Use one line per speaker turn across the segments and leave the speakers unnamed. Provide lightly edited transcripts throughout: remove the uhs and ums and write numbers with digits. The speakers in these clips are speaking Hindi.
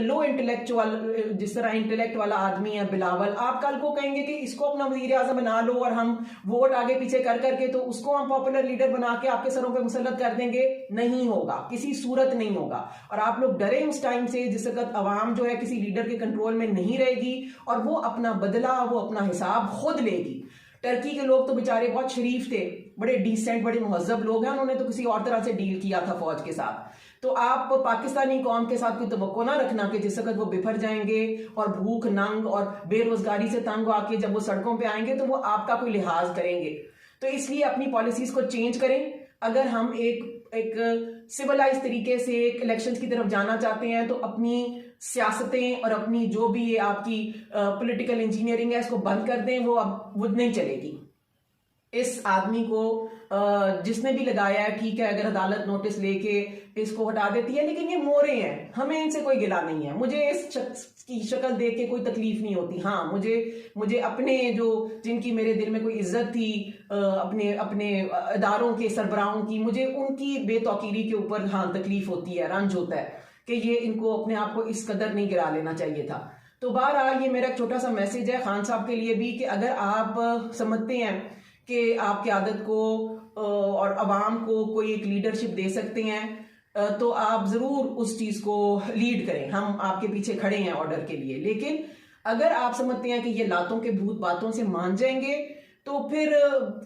लो इंटेलेक्चुअल, जिस तरह इंटेलेक्ट वाला आदमी है बिलावल, आप कल को कहेंगे कि इसको अपना वजीर आजम बना लो और हम वोट आगे पीछे कर करके तो उसको हम पॉपुलर लीडर बना के आपके सरों पे मुसल्लत कर देंगे। नहीं होगा, किसी सूरत नहीं होगा। और आप लोग डरे उस टाइम से जिस वक्त अवाम जो है किसी लीडर के कंट्रोल में नहीं रहेगी और वो अपना बदला, वो अपना हिसाब खुद लेगी। टर्की के लोग तो बेचारे बहुत शरीफ थे, बड़े डिसेंट, बड़े मुहज्जब लोग हैं, उन्होंने तो किसी और तरह से डील किया था फौज के साथ। तो आप पाकिस्तानी कौम के साथ कोई तवक्को ना रखना कि जिस वक्त वो बिफर जाएंगे और भूख नंग और बेरोजगारी से तंग आके जब वो सड़कों पे आएंगे तो वो आपका कोई लिहाज करेंगे। तो इसलिए अपनी पॉलिसीज को चेंज करें। अगर हम एक सिविलाइज तरीके से एक इलेक्शंस की तरफ जाना चाहते हैं तो अपनी सियासतें और अपनी जो भी ये आपकी पॉलिटिकल इंजीनियरिंग है इसको बंद कर दें। वो नहीं चलेगी। इस आदमी को जिसने भी लगाया है, ठीक है, अगर अदालत नोटिस लेके इसको हटा देती है, लेकिन ये मोरे हैं, हमें इनसे कोई गिला नहीं है। मुझे इस शख्स की शक्ल देख के कोई तकलीफ नहीं होती। हाँ, मुझे अपने जो जिनकी मेरे दिल में कोई इज्जत थी, अपने इदारों के सरबराहों की, मुझे उनकी बेतौकीरी के ऊपर हाँ तकलीफ होती है, रंज होता है कि ये इनको अपने आप को इस कदर नहीं गिरा लेना चाहिए था। तो बहरहाल ये मेरा एक छोटा सा मैसेज है खान साहब के लिए भी कि अगर आप समझते हैं कि आप क़यादत को और अवाम को कोई एक लीडरशिप दे सकते हैं तो आप ज़रूर उस चीज़ को लीड करें। हम आपके पीछे खड़े हैं ऑर्डर के लिए। लेकिन अगर आप समझते हैं कि ये लातों के भूत बातों से मान जाएंगे तो फिर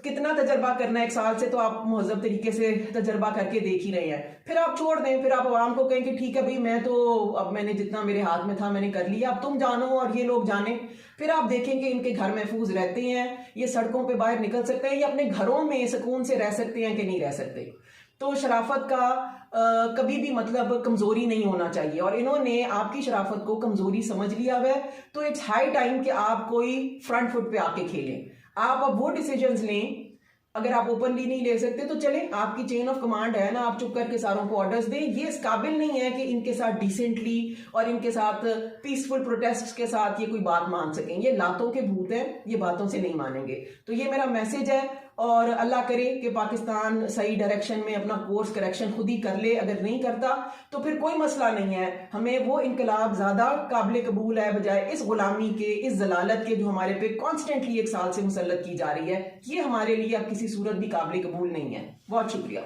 कितना तजर्बा करना है? 1 साल से तो आप मुहज़्ज़ब तरीके से तजर्बा करके देख ही रहे हैं। फिर आप छोड़ दें, फिर आप आवाम को कहें कि ठीक है भाई, मैं तो अब मैंने जितना मेरे हाथ में था मैंने कर लिया, अब तुम जानो और ये लोग जाने। फिर आप देखेंगे इनके घर महफूज रहते हैं, ये सड़कों पे बाहर निकल सकते हैं, ये अपने घरों में सुकून से रह सकते हैं कि नहीं रह सकते। तो शराफत का कभी भी मतलब कमजोरी नहीं होना चाहिए और इन्होंने आपकी शराफत को कमजोरी समझ लिया हुआ है। तो इट्स हाई टाइम कि आप कोई फ्रंट फुट पे आके खेलें। आप अब वो डिसीजंस लें। अगर आप ओपनली नहीं ले सकते तो चलें, आपकी चेन ऑफ कमांड है ना, आप चुप करके सारों को ऑर्डर्स दें। ये इस काबिल नहीं है कि इनके साथ डिसेंटली और इनके साथ पीसफुल प्रोटेस्ट के साथ ये कोई बात मान सकें। ये लातों के भूत हैं, ये बातों से नहीं मानेंगे। तो ये मेरा मैसेज है और अल्लाह करे कि पाकिस्तान सही डायरेक्शन में अपना कोर्स करेक्शन खुद ही कर ले। अगर नहीं करता तो फिर कोई मसला नहीं है, हमें वो इनकलाब ज्यादा काबिल कबूल है बजाय इस गुलामी के, इस जलालत के जो हमारे पे कॉन्स्टेंटली 1 साल से मुसल्लत की जा रही है। ये हमारे लिए अब किसी सूरत भी काबिल कबूल नहीं है। बहुत शुक्रिया।